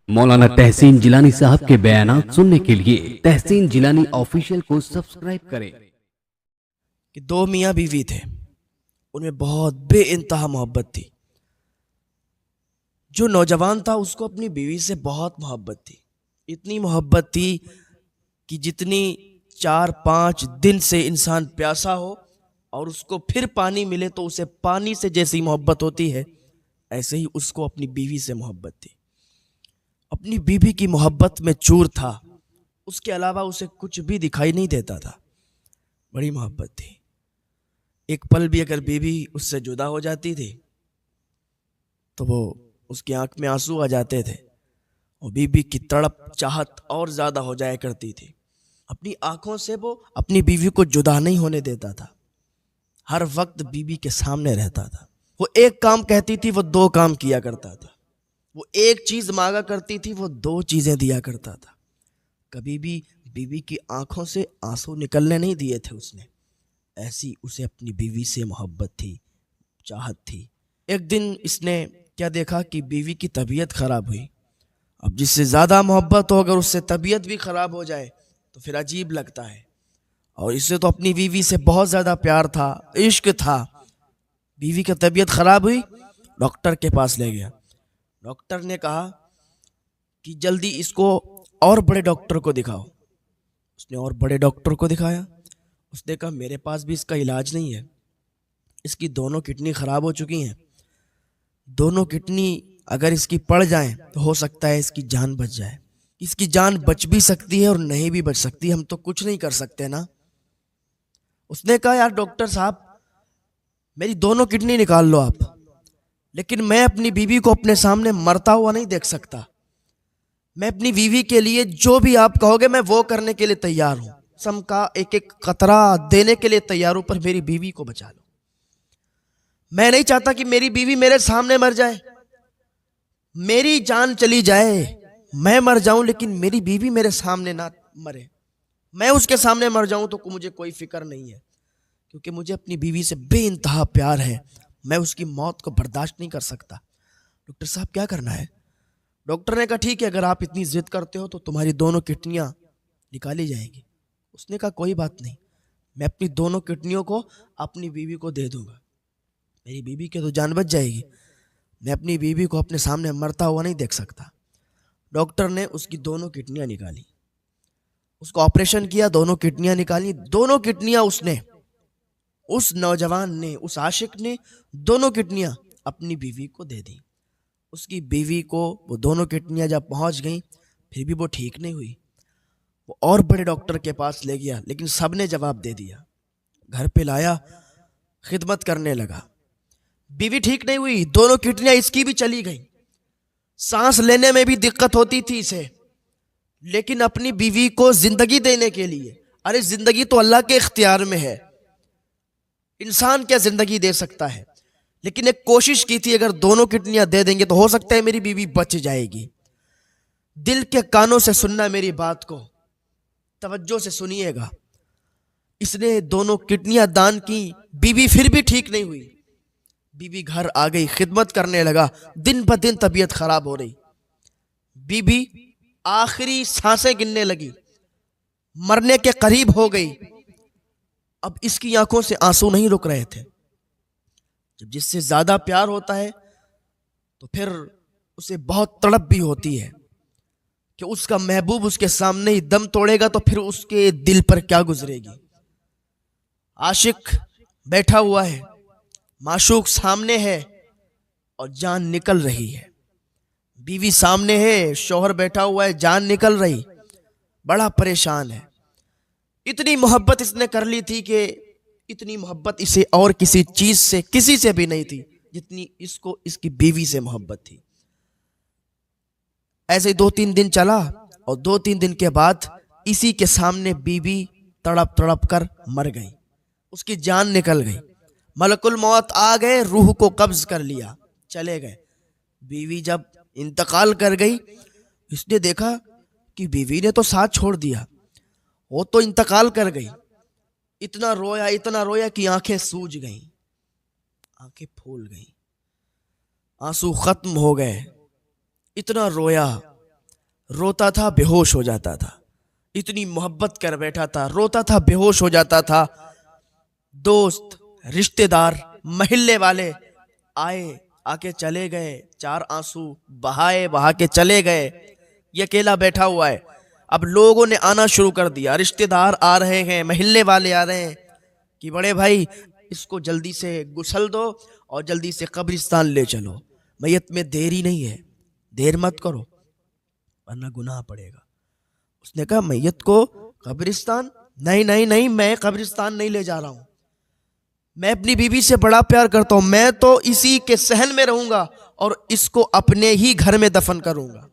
مولانا تحسین جیلانی صاحب کے بیانات سننے کے لیے تحسین جیلانی آفیشیل کو سبسکرائب کریں۔ کہ دو میاں بیوی تھے، ان میں بہت بے انتہا محبت تھی۔ جو نوجوان تھا اس کو اپنی بیوی سے بہت محبت تھی، اتنی محبت تھی کہ جتنی 4-5 دن سے انسان پیاسا ہو اور اس کو پھر پانی ملے تو اسے پانی سے جیسی محبت ہوتی ہے، ایسے ہی اس کو اپنی بیوی سے محبت تھی۔ اپنی بیوی کی محبت میں چور تھا، اس کے علاوہ اسے کچھ بھی دکھائی نہیں دیتا تھا، بڑی محبت تھی۔ ایک پل بھی اگر بیوی اس سے جدا ہو جاتی تھی تو وہ اس کی آنکھ میں آنسو آ جاتے تھے، اور بیوی کی تڑپ چاہت اور زیادہ ہو جایا کرتی تھی۔ اپنی آنکھوں سے وہ اپنی بیوی کو جدا نہیں ہونے دیتا تھا، ہر وقت بیوی کے سامنے رہتا تھا۔ وہ ایک کام کہتی تھی وہ 2 کام کیا کرتا تھا، وہ ایک چیز مانگا کرتی تھی وہ 2 چیزیں دیا کرتا تھا۔ کبھی بھی بیوی کی آنکھوں سے آنسو نکلنے نہیں دیے تھے اس نے، ایسی اسے اپنی بیوی سے محبت تھی، چاہت تھی۔ ایک دن اس نے کیا دیکھا کہ بیوی کی طبیعت خراب ہوئی۔ اب جس سے زیادہ محبت ہو اگر اس سے طبیعت بھی خراب ہو جائے تو پھر عجیب لگتا ہے، اور اس سے تو اپنی بیوی سے بہت زیادہ پیار تھا، عشق تھا۔ بیوی کی طبیعت خراب ہوئی، ڈاکٹر کے پاس لے گیا۔ ڈاکٹر نے کہا کہ جلدی اس کو اور بڑے ڈاکٹر کو دکھاؤ۔ اس نے اور بڑے ڈاکٹر کو دکھایا، اس نے کہا میرے پاس بھی اس کا علاج نہیں ہے، اس کی دونوں کڈنی خراب ہو چکی ہیں، دونوں کڈنی اگر اس کی پڑ جائیں تو ہو سکتا ہے اس کی جان بچ جائے۔ اس کی جان بچ بھی سکتی ہے اور نہیں بھی بچ سکتی، ہم تو کچھ نہیں کر سکتے نا۔ اس نے کہا یار ڈاکٹر صاحب میری دونوں کڈنی نکال لو آپ، لیکن میں اپنی بیوی کو اپنے سامنے مرتا ہوا نہیں دیکھ سکتا۔ میں اپنی بیوی کے لیے جو بھی آپ کہو گے میں وہ کرنے کے لیے تیار ہوں، سم کا ایک ایک قطرہ دینے کے لیے تیار ہوں، پر میری بیوی کو بچا لو۔ میں نہیں چاہتا کہ میری بیوی میرے سامنے مر جائے، میری جان چلی جائے، میں مر جاؤں لیکن میری بیوی میرے سامنے نہ مرے۔ میں اس کے سامنے مر جاؤں تو مجھے کوئی فکر نہیں ہے، کیونکہ مجھے اپنی بیوی سے بے انتہا پیار ہے، میں اس کی موت کو برداشت نہیں کر سکتا۔ ڈاکٹر صاحب کیا کرنا ہے؟ ڈاکٹر نے کہا ٹھیک ہے اگر آپ اتنی ضد کرتے ہو تو تمہاری دونوں کڈنیاں نکالی جائیں گی۔ اس نے کہا کوئی بات نہیں، میں اپنی دونوں کڈنیوں کو اپنی بیوی کو دے دوں گا، میری بیوی کی تو جان بچ جائے گی، میں اپنی بیوی کو اپنے سامنے مرتا ہوا نہیں دیکھ سکتا۔ ڈاکٹر نے اس کی دونوں کڈنیاں نکالی، اس کو آپریشن کیا، دونوں کڈنیاں نکالی۔ دونوں کڈنیاں اس نوجوان نے، اس عاشق نے دونوں کڈنیاں اپنی بیوی کو دے دیں۔ اس کی بیوی کو وہ دونوں کڈنیاں جب پہنچ گئیں پھر بھی وہ ٹھیک نہیں ہوئی، وہ اور بڑے ڈاکٹر کے پاس لے گیا، لیکن سب نے جواب دے دیا۔ گھر پہ لایا، خدمت کرنے لگا، بیوی ٹھیک نہیں ہوئی، دونوں کڈنیاں اس کی بھی چلی گئیں، سانس لینے میں بھی دقت ہوتی تھی اسے، لیکن اپنی بیوی کو زندگی دینے کے لیے، ارے زندگی تو اللہ کے اختیار میں ہے، انسان کیا زندگی دے سکتا ہے، لیکن ایک کوشش کی تھی اگر دونوں کڈنیاں دے دیں گے تو ہو سکتا ہے میری بیوی بچ جائے گی۔ دل کے کانوں سے سننا میری بات کو، توجہ سے سنیے گا۔ اس نے دونوں کڈنیاں دان کی، بیوی پھر بھی ٹھیک نہیں ہوئی، بیوی گھر آ گئی، خدمت کرنے لگا، دن بہ دن طبیعت خراب ہو رہی، بیوی آخری سانسیں گننے لگی، مرنے کے قریب ہو گئی۔ اب اس کی آنکھوں سے آنسو نہیں رک رہے تھے۔ جب جس سے زیادہ پیار ہوتا ہے تو پھر اسے بہت تڑپ بھی ہوتی ہے کہ اس کا محبوب اس کے سامنے ہی دم توڑے گا تو پھر اس کے دل پر کیا گزرے گی۔ عاشق بیٹھا ہوا ہے، معشوق سامنے ہے اور جان نکل رہی ہے، بیوی سامنے ہے، شوہر بیٹھا ہوا ہے، جان نکل رہی، بڑا پریشان ہے۔ اتنی محبت اس نے کر لی تھی کہ اتنی محبت اسے اور کسی چیز سے، کسی سے بھی نہیں تھی جتنی اس کو اس کی بیوی سے محبت تھی۔ ایسے 2-3 دن چلا اور 2-3 دن کے بعد اسی کے سامنے بیوی تڑپ تڑپ کر مر گئی، اس کی جان نکل گئی، ملک الموت آ گئے، روح کو قبض کر لیا، چلے گئے۔ بیوی جب انتقال کر گئی، اس نے دیکھا کہ بیوی نے تو ساتھ چھوڑ دیا، وہ تو انتقال کر گئی۔ اتنا رویا کہ آنکھیں سوج گئیں، آنکھیں پھول گئیں، آنسو ختم ہو گئے، اتنا رویا روتا تھا بے ہوش ہو جاتا تھا، اتنی محبت کر بیٹھا تھا، روتا تھا بے ہوش ہو جاتا تھا۔ دوست، رشتہ دار، محلے والے آئے، آ کے چلے گئے، چار آنسو بہائے، بہا کے چلے گئے، یہ اکیلا بیٹھا ہوا ہے۔ اب لوگوں نے آنا شروع کر دیا، رشتہ دار آ رہے ہیں، محلے والے آ رہے ہیں کہ بڑے بھائی اس کو جلدی سے غسل دو اور جلدی سے قبرستان لے چلو، میت میں دیری نہیں ہے، دیر مت کرو ورنہ گناہ پڑے گا۔ اس نے کہا میت کو قبرستان؟ نہیں نہیں نہیں، میں قبرستان نہیں لے جا رہا ہوں، میں اپنی بیوی سے بڑا پیار کرتا ہوں، میں تو اسی کے صحن میں رہوں گا اور اس کو اپنے ہی گھر میں دفن کروں گا،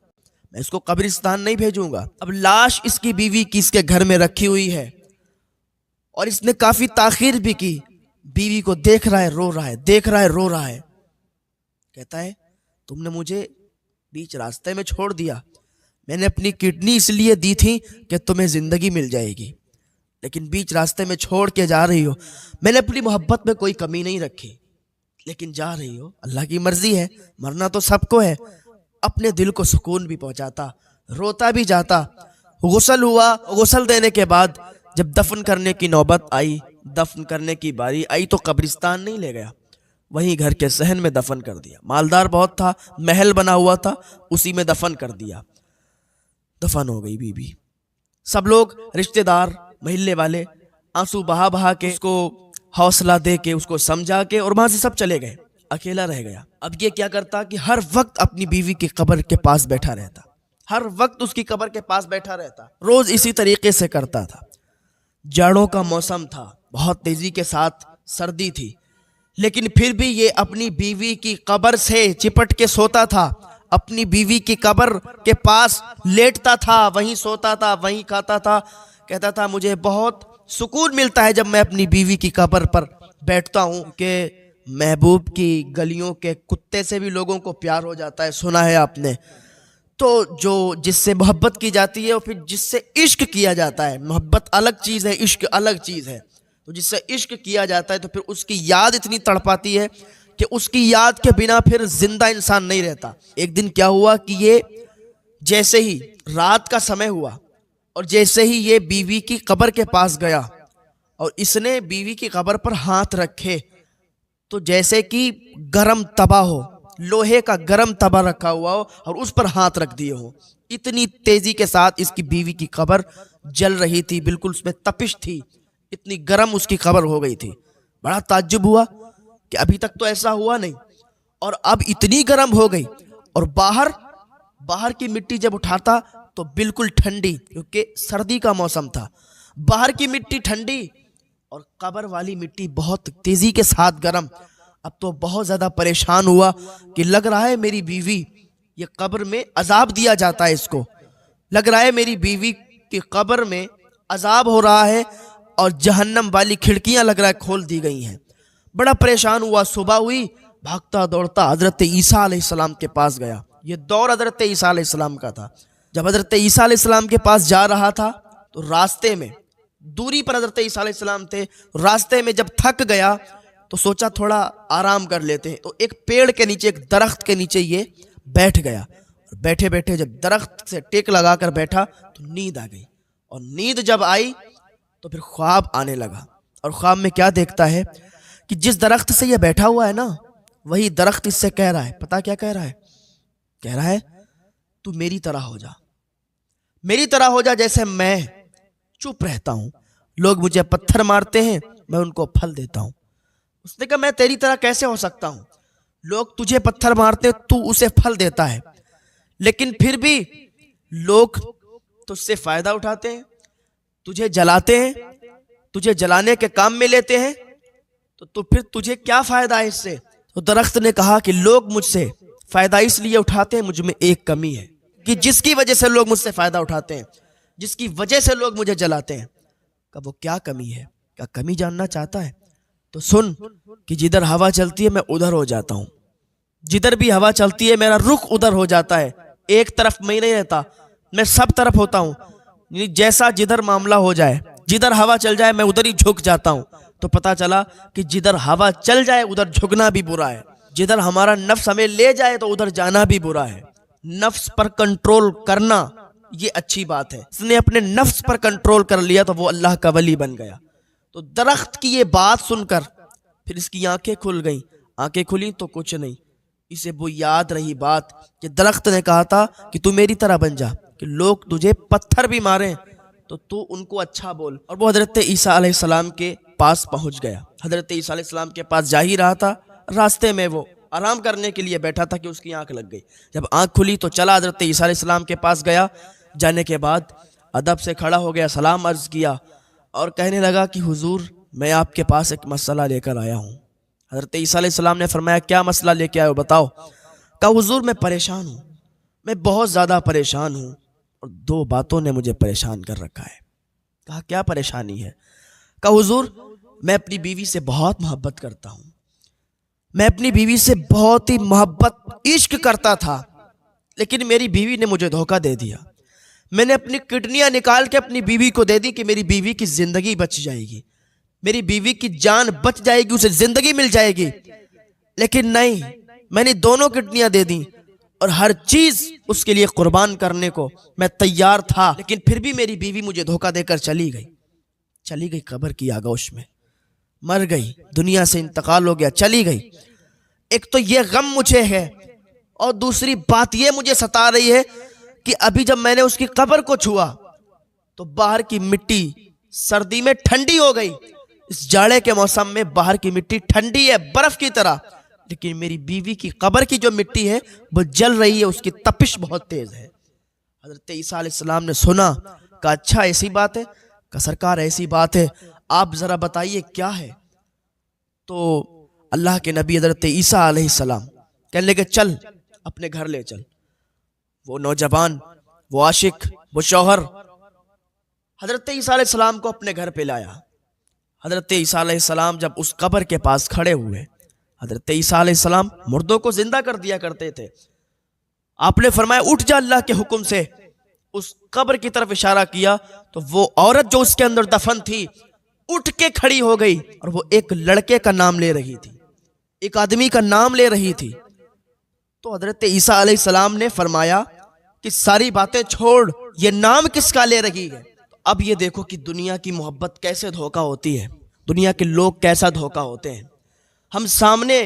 میں اس کو قبرستان نہیں بھیجوں گا۔ اب لاش اس کی بیوی کی اس کے گھر میں رکھی ہوئی ہے اور اس نے کافی تاخیر بھی کی، بیوی کو دیکھ رہا ہے رو رہا ہے، دیکھ رہا ہے رو رہا ہے۔ کہتا ہے تم نے مجھے بیچ راستے میں چھوڑ دیا، میں نے اپنی کڈنی اس لیے دی تھی کہ تمہیں زندگی مل جائے گی، لیکن بیچ راستے میں چھوڑ کے جا رہی ہو، میں نے اپنی محبت میں کوئی کمی نہیں رکھی، لیکن جا رہی ہو، اللہ کی مرضی ہے، مرنا تو سب کو ہے۔ اپنے دل کو سکون بھی پہنچاتا، روتا بھی جاتا۔ غسل ہوا، غسل دینے کے بعد جب دفن کرنے کی نوبت آئی، دفن کرنے کی باری آئی تو قبرستان نہیں لے گیا، وہیں گھر کے صحن میں دفن کر دیا۔ مالدار بہت تھا، محل بنا ہوا تھا، اسی میں دفن کر دیا۔ دفن ہو گئی بیوی۔ سب لوگ، رشتہ دار، محلے والے آنسو بہا بہا کے اس کو حوصلہ دے کے، اس کو سمجھا کے، اور وہاں سے سب چلے گئے، اکیلا رہ گیا۔ اب یہ کیا کرتا کہ ہر وقت اپنی بیوی کی قبر کے پاس بیٹھا رہتا، ہر وقت اس کی قبر کے پاس بیٹھا رہتا، روز اسی طریقے سے کرتا تھا۔ جاڑوں کا موسم تھا، بہت تیزی کے ساتھ سردی تھی، لیکن پھر بھی یہ اپنی بیوی کی قبر سے چپٹ کے سوتا تھا، اپنی بیوی کی قبر کے پاس لیٹتا تھا، وہیں سوتا تھا، وہیں کھاتا تھا۔ کہتا تھا مجھے بہت سکون ملتا ہے جب میں اپنی بیوی کی قبر پر بیٹھتا ہوں، کہ محبوب کی گلیوں کے کتے سے بھی لوگوں کو پیار ہو جاتا ہے، سنا ہے آپ نے۔ تو جو جس سے محبت کی جاتی ہے اور پھر جس سے عشق کیا جاتا ہے، محبت الگ چیز ہے، عشق الگ چیز ہے، تو جس سے عشق کیا جاتا ہے تو پھر اس کی یاد اتنی تڑپاتی ہے کہ اس کی یاد کے بنا پھر زندہ انسان نہیں رہتا۔ ایک دن کیا ہوا کہ یہ جیسے ہی رات کا سمے ہوا اور جیسے ہی یہ بیوی کی قبر کے پاس گیا اور اس نے بیوی کی قبر پر ہاتھ رکھے تو جیسے کہ گرم توا ہو، لوہے کا گرم توا رکھا ہوا ہو اور اس پر ہاتھ رکھ دیے ہو، اتنی تیزی کے ساتھ اس کی بیوی کی قبر جل رہی تھی، بالکل اس میں تپش تھی، اتنی گرم اس کی قبر ہو گئی تھی۔ بڑا تعجب ہوا کہ ابھی تک تو ایسا ہوا نہیں اور اب اتنی گرم ہو گئی، اور باہر کی مٹی جب اٹھاتا تو بالکل ٹھنڈی، کیونکہ سردی کا موسم تھا، باہر کی مٹی ٹھنڈی اور قبر والی مٹی بہت تیزی کے ساتھ گرم۔ اب تو بہت زیادہ پریشان ہوا کہ لگ رہا ہے میری بیوی، یہ قبر میں عذاب دیا جاتا ہے، اس کو لگ رہا ہے میری بیوی کی قبر میں عذاب ہو رہا ہے اور جہنم والی کھڑکیاں لگ رہا ہے کھول دی گئی ہیں۔ بڑا پریشان ہوا، صبح ہوئی، بھاگتا دوڑتا حضرت عیسیٰ علیہ السلام کے پاس گیا۔ یہ دور حضرت عیسیٰ علیہ السلام کا تھا۔ جب حضرت عیسیٰ علیہ السلام کے پاس جا رہا تھا تو راستے میں، دوری پر حضرت عیسیٰ علیہ السلام تھے، راستے میں جب تھک گیا تو سوچا تھوڑا آرام کر لیتے ہیں، تو ایک پیڑ کے نیچے، ایک درخت کے نیچے یہ بیٹھ گیا، اور بیٹھے بیٹھے جب درخت سے ٹیک لگا کر بیٹھا تو نیند آ گئی، اور نیند جب آئی تو پھر خواب آنے لگا، اور خواب میں کیا دیکھتا ہے کہ جس درخت سے یہ بیٹھا ہوا ہے نا، وہی درخت اس سے کہہ رہا ہے، پتا کیا کہہ رہا ہے؟ کہہ رہا ہے تو میری طرح ہو جا، میری طرح ہو جا جیسے میں چپ رہتا ہوں، لوگ مجھے پتھر مارتے ہیں، میں ان کو پھل دیتا ہوں۔ اس نے کہا میں تیری طرح کیسے ہو سکتا ہوں؟ لوگ تجھے پتھر مارتے تو اسے پھل دیتا ہے، لیکن پھر بھی لوگ تجھ سے فائدہ اٹھاتے ہیں، تجھے جلاتے ہیں، تجھے جلانے کے کام میں لیتے ہیں، تو پھر تجھے کیا فائدہ ہے اس سے؟ تو درخت نے کہا کہ لوگ مجھ سے فائدہ اس لیے اٹھاتے ہیں، مجھ میں ایک کمی ہے کہ جس کی وجہ سے لوگ مجھ سے فائدہ اٹھاتے ہیں، جس کی وجہ سے لوگ مجھے جلاتے ہیں۔ کہ وہ کیا کمی ہے؟ کیا کمی جاننا چاہتا ہے؟ تو سن کہ جدھر ہوا چلتی ہے میں ادھر ہو جاتا ہوں، جدھر بھی ہوا چلتی ہے میرا رخ ادھر ہو جاتا ہے، ایک طرف میں نہیں رہتا، میں سب طرف ہوتا ہوں، یعنی جیسا جدھر معاملہ ہو جائے، جدھر ہوا چل جائے میں ادھر ہی جھک جاتا ہوں۔ تو پتا چلا کہ جدھر ہوا چل جائے ادھر جھکنا بھی برا ہے، جدھر ہمارا نفس ہمیں لے جائے تو ادھر جانا بھی برا ہے۔ نفس پر کنٹرول کرنا یہ اچھی بات ہے، اس نے اپنے نفس پر کنٹرول کر لیا تو وہ اللہ کا ولی بن گیا۔ تو درخت کی یہ بات سن کر پھر اس کی آنکھیں کھل گئیں، آنکھیں کھلیں تو کچھ نہیں، اسے وہ یاد رہی بات کہ درخت نے کہا تھا کہ تو میری طرح بن جا، کہ لوگ تجھے پتھر بھی ماریں تو ان کو اچھا بول۔ اور وہ حضرت عیسیٰ علیہ السلام کے پاس پہنچ گیا۔ حضرت عیسیٰ علیہ السلام کے پاس جا ہی رہا تھا، راستے میں وہ آرام کرنے کے لیے بیٹھا تھا کہ اس کی آنکھ لگ گئی۔ جب آنکھ کھلی تو چلا حضرت عیسیٰ علیہ السلام کے پاس گیا، جانے کے بعد ادب سے کھڑا ہو گیا، سلام عرض کیا اور کہنے لگا کہ حضور میں آپ کے پاس ایک مسئلہ لے کر آیا ہوں۔ حضرت عیسیٰ علیہ السلام نے فرمایا کیا مسئلہ لے کے آئے ہو بتاؤ؟ کہا حضور میں پریشان ہوں، میں بہت زیادہ پریشان ہوں اور دو باتوں نے مجھے پریشان کر رکھا ہے۔ کہا کیا پریشانی ہے؟ کہا حضور میں اپنی بیوی سے بہت محبت کرتا ہوں، میں اپنی بیوی سے بہت ہی محبت عشق کرتا تھا، لیکن میری بیوی نے مجھے دھوکہ دے دیا۔ میں نے اپنی کڈنیاں نکال کے اپنی بیوی کو دے دی کہ میری بیوی کی زندگی بچ جائے گی، میری بیوی کی جان بچ جائے گی، اسے زندگی مل جائے گی، لیکن نہیں، میں نے دونوں کڈنیاں دے دیں اور ہر چیز اس کے لیے قربان کرنے کو میں تیار تھا، لیکن پھر بھی میری بیوی مجھے دھوکہ دے کر چلی گئی قبر کی آغوش میں، مر گئی، دنیا سے انتقال ہو گیا، چلی گئی۔ ایک تو یہ غم مجھے ہے اور دوسری بات یہ مجھے ستا رہی ہے کہ ابھی جب میں نے اس کی قبر کو چھوا تو باہر کی مٹی سردی میں ٹھنڈی ہو گئی، اس جاڑے کے موسم میں باہر کی مٹی ٹھنڈی ہے برف کی طرح، لیکن میری بیوی کی قبر کی جو مٹی ہے وہ جل رہی ہے، اس کی تپش بہت تیز ہے۔ حضرت عیسیٰ علیہ السلام نے سنا، کہا اچھا ایسی بات ہے؟ کہا سرکار ایسی بات ہے، آپ ذرا بتائیے کیا ہے؟ تو اللہ کے نبی حضرت عیسیٰ علیہ السلام کہنے لگے چل اپنے گھر لے چل۔ وہ نوجوان، وہ عاشق، وہ شوہر حضرت عیسیٰ علیہ السلام کو اپنے گھر پہ لایا۔ حضرت عیسیٰ علیہ السلام جب اس قبر کے پاس کھڑے ہوئے، حضرت عیسیٰ علیہ السلام مردوں کو زندہ کر دیا کرتے تھے، آپ نے فرمایا اٹھ جا اللہ کے حکم سے، اس قبر کی طرف اشارہ کیا تو وہ عورت جو اس کے اندر دفن تھی اٹھ کے کھڑی ہو گئی اور وہ ایک لڑکے کا نام لے رہی تھی، ایک آدمی کا نام لے رہی تھی۔ تو حضرت عیسیٰ علیہ السلام نے فرمایا کہ ساری باتیں چھوڑ، یہ نام کس کا لے رہی ہے؟ اب یہ دیکھو کہ دنیا کی محبت کیسے دھوکہ ہوتی ہے، دنیا کے لوگ کیسا دھوکہ ہوتے ہیں۔ ہم سامنے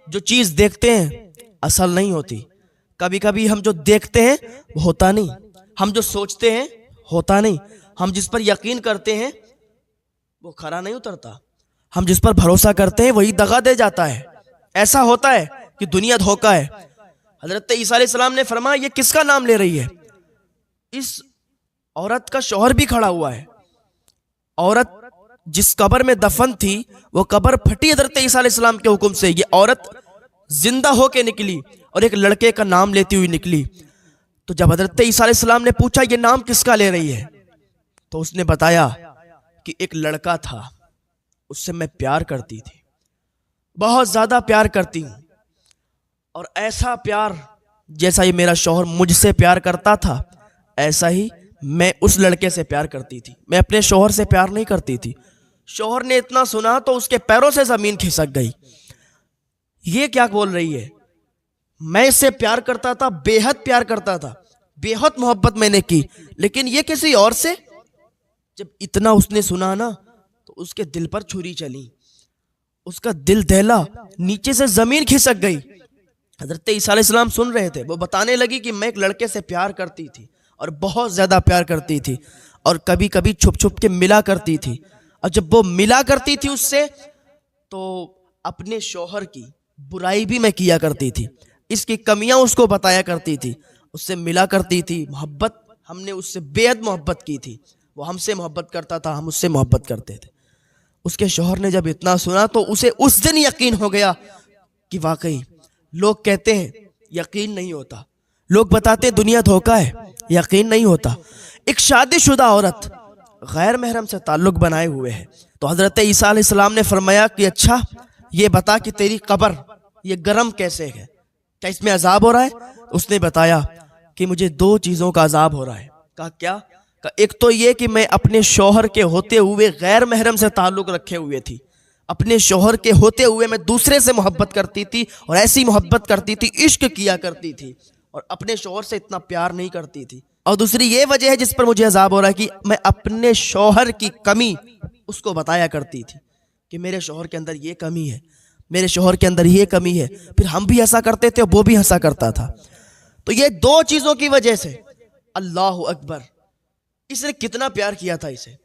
جو چیز دیکھتے ہیں اصل نہیں ہوتی، کبھی کبھی ہم جو دیکھتے ہیں وہ ہوتا نہیں، ہم جو سوچتے ہیں ہوتا نہیں، ہم جس پر یقین کرتے ہیں وہ کھرا نہیں اترتا، ہم جس پر بھروسہ کرتے ہیں وہی دغا دے جاتا ہے۔ ایسا ہوتا ہے کہ دنیا دھوکہ ہے۔ حضرت عیسیٰ علیہ السلام نے فرمایا یہ کس کا نام لے رہی ہے؟ اس عورت کا شوہر بھی کھڑا ہوا ہے، عورت جس قبر میں دفن تھی وہ قبر پھٹی حضرت عیسیٰ علیہ السلام کے حکم سے، یہ عورت زندہ ہو کے نکلی اور ایک لڑکے کا نام لیتی ہوئی نکلی۔ تو جب حضرت عیسیٰ علیہ السلام نے پوچھا یہ نام کس کا لے رہی ہے تو اس نے بتایا کہ ایک لڑکا تھا، اس سے میں پیار کرتی تھی، بہت زیادہ پیار کرتی ہوں، اور ایسا پیار جیسا یہ میرا شوہر مجھ سے پیار کرتا تھا ایسا ہی میں اس لڑکے سے پیار کرتی تھی، میں اپنے شوہر سے پیار نہیں کرتی تھی۔ شوہر نے اتنا سنا تو اس کے پیروں سے زمین کھسک گئی، یہ کیا بول رہی ہے؟ میں اس سے پیار کرتا تھا، بے حد پیار کرتا تھا، بے حد محبت میں نے کی، لیکن یہ کسی اور سے؟ جب اتنا اس نے سنا نا تو اس کے دل پر چھری چلی، اس کا دل دہلا، نیچے سے زمین کھسک گئی۔ حضرت عیسیٰ علیہ السلام سن رہے تھے، وہ بتانے لگی کہ میں ایک لڑکے سے پیار کرتی تھی اور بہت زیادہ پیار کرتی تھی، اور کبھی کبھی چھپ چھپ کے ملا کرتی تھی، اور جب وہ ملا کرتی تھی اس سے تو اپنے شوہر کی برائی بھی میں کیا کرتی تھی، اس کی کمیاں اس کو بتایا کرتی تھی، اس سے ملا کرتی تھی، محبت ہم نے اس سے بے حد محبت کی تھی، وہ ہم سے محبت کرتا تھا، ہم اس سے محبت کرتے تھے۔ اس کے شوہر نے جب اتنا سنا تو اسے اس دن یقین ہو گیا کہ واقعی لوگ کہتے ہیں یقین نہیں ہوتا، لوگ بتاتے ہیں دنیا دھوکہ ہے، یقین نہیں ہوتا۔ ایک شادی شدہ عورت غیر محرم سے تعلق بنائے ہوئے ہے، تو حضرت عیسیٰ علیہ السلام نے فرمایا کہ اچھا یہ بتا کہ تیری قبر یہ گرم کیسے ہے، کیا اس میں عذاب ہو رہا ہے؟ اس نے بتایا کہ مجھے دو چیزوں کا عذاب ہو رہا ہے۔ کہا کیا؟ کہا ایک تو یہ کہ میں اپنے شوہر کے ہوتے ہوئے غیر محرم سے تعلق رکھے ہوئے تھی، اپنے شوہر کے ہوتے ہوئے میں دوسرے سے محبت کرتی تھی، اور ایسی محبت کرتی تھی، عشق کیا کرتی تھی، اور اپنے شوہر سے اتنا پیار نہیں کرتی تھی، اور دوسری یہ وجہ ہے جس پر مجھے عذاب ہو رہا ہے کہ میں اپنے شوہر کی کمی اس کو بتایا کرتی تھی کہ میرے شوہر کے اندر یہ کمی ہے، میرے شوہر کے اندر یہ کمی ہے، پھر ہم بھی ہنسا کرتے تھے وہ بھی ہنسا کرتا تھا۔ تو یہ دو چیزوں کی وجہ سے اللہ اکبر، اس نے کتنا پیار کیا تھا، اسے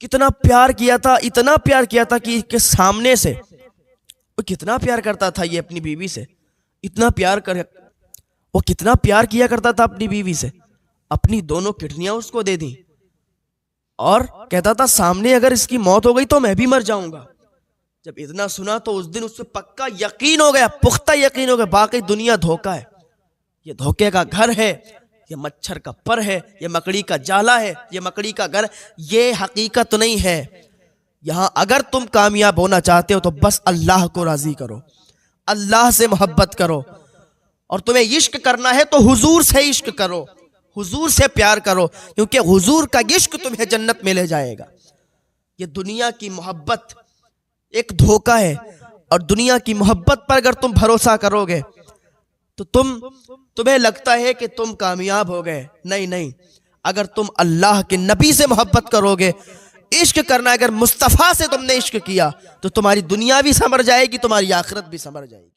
کتنا پیار کیا تھا، اتنا پیار کیا تھا کہ اس کے سامنے سے وہ کتنا پیار کرتا تھا یہ اپنی بیوی سے، وہ کتنا پیار کیا کرتا تھا اپنی بیوی سے، اپنی دونوں کڈنیاں اس کو دے دیں اور کہتا تھا سامنے اگر اس کی موت ہو گئی تو میں بھی مر جاؤں گا۔ جب اتنا سنا تو اس دن اس سے پکا یقین ہو گیا، پختہ یقین ہو گیا، باقی دنیا دھوکہ ہے، یہ دھوکے کا گھر ہے، یہ مچھر کا پر ہے، یہ مکڑی کا جالا ہے، یہ مکڑی کا گھر، یہ حقیقت نہیں ہے۔ یہاں اگر تم کامیاب ہونا چاہتے ہو تو بس اللہ کو راضی کرو، اللہ سے محبت کرو، اور تمہیں عشق کرنا ہے تو حضور سے عشق کرو، حضور سے پیار کرو، کیونکہ حضور کا عشق تمہیں جنت میں لے جائے گا۔ یہ دنیا کی محبت ایک دھوکہ ہے، اور دنیا کی محبت پر اگر تم بھروسہ کرو گے تو تمہیں لگتا ہے کہ تم کامیاب ہو گئے، نہیں، اگر تم اللہ کے نبی سے محبت کرو گے، عشق کرنا، اگر مصطفیٰ سے تم نے عشق کیا تو تمہاری دنیا بھی سنور جائے گی، تمہاری آخرت بھی سنور جائے گی۔